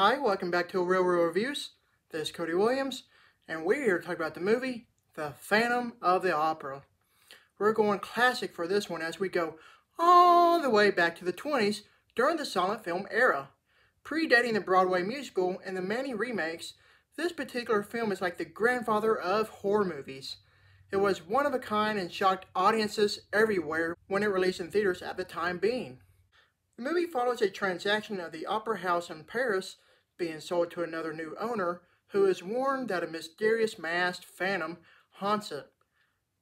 Hi, welcome back to Real Reviews. This is Cody Williams, and we're here to talk about the movie, The Phantom of the Opera. We're going classic for this one as we go all the way back to the 20s during the silent film era. Predating the Broadway musical and the many remakes, this particular film is like the grandfather of horror movies. It was one of a kind and shocked audiences everywhere when it released in theaters at the time being. The movie follows a transaction of the opera house in Paris being sold to another new owner who is warned that a mysterious masked phantom haunts it.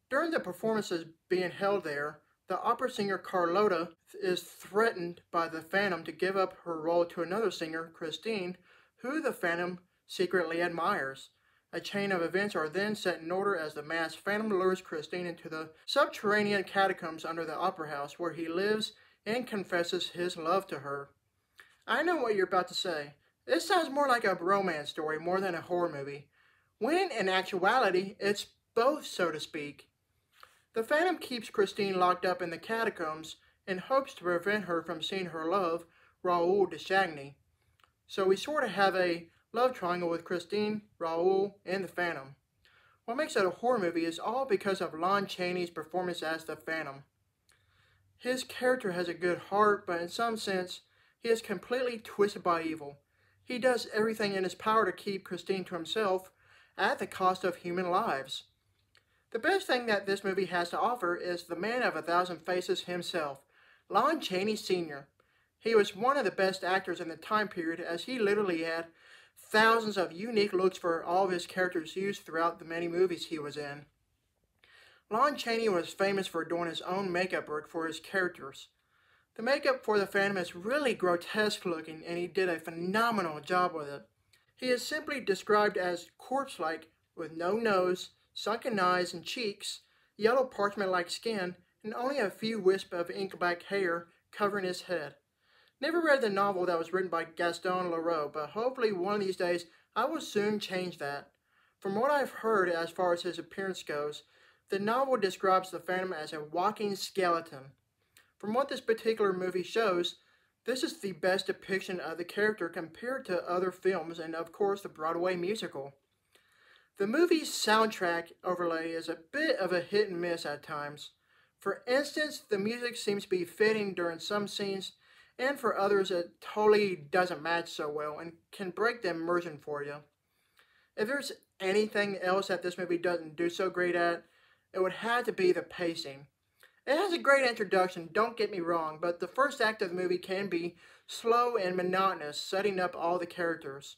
During the performances being held there, the opera singer Carlotta is threatened by the phantom to give up her role to another singer, Christine, who the phantom secretly admires. A chain of events are then set in order as the masked phantom lures Christine into the subterranean catacombs under the opera house where he lives and confesses his love to her. I know what you're about to say. This sounds more like a romance story more than a horror movie, when in actuality it's both, so to speak. The Phantom keeps Christine locked up in the catacombs in hopes to prevent her from seeing her love, Raoul de Chagny. So we sort of have a love triangle with Christine, Raoul, and the Phantom. What makes it a horror movie is all because of Lon Chaney's performance as the Phantom. His character has a good heart, but in some sense, he is completely twisted by evil. He does everything in his power to keep Christine to himself at the cost of human lives. The best thing that this movie has to offer is the man of 1,000 faces himself, Lon Chaney Sr. He was one of the best actors in the time period as he literally had thousands of unique looks for all of his characters used throughout the many movies he was in. Lon Chaney was famous for doing his own makeup work for his characters. The makeup for the Phantom is really grotesque looking and he did a phenomenal job with it. He is simply described as corpse-like with no nose, sunken eyes and cheeks, yellow parchment-like skin, and only a few wisps of ink-black hair covering his head. Never read the novel that was written by Gaston Leroux, but hopefully one of these days I will soon change that. From what I've heard as far as his appearance goes, the novel describes the Phantom as a walking skeleton. From what this particular movie shows, this is the best depiction of the character compared to other films and of course the Broadway musical. The movie's soundtrack overlay is a bit of a hit and miss at times. For instance, the music seems to be fitting during some scenes, and for others it totally doesn't match so well and can break the immersion for you. If there's anything else that this movie doesn't do so great at, it would have to be the pacing. It has a great introduction, don't get me wrong, but the first act of the movie can be slow and monotonous, setting up all the characters.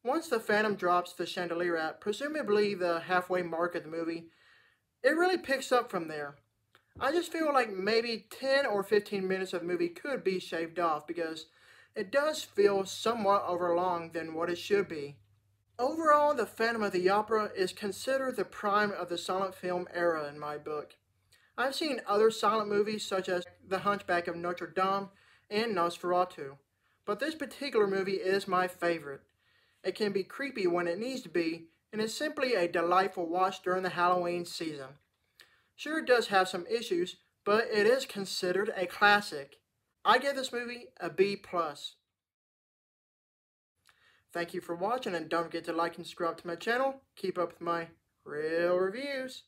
Once the Phantom drops the chandelier at presumably the halfway mark of the movie, it really picks up from there. I just feel like maybe 10 or 15 minutes of the movie could be shaved off because it does feel somewhat overlong than what it should be. Overall, The Phantom of the Opera is considered the prime of the silent film era in my book. I've seen other silent movies such as The Hunchback of Notre Dame and Nosferatu, but this particular movie is my favorite. It can be creepy when it needs to be, and is simply a delightful watch during the Halloween season. Sure, it does have some issues, but it is considered a classic. I give this movie a B+. Thank you for watching, and don't forget to like and subscribe to my channel. Keep up with my real reviews.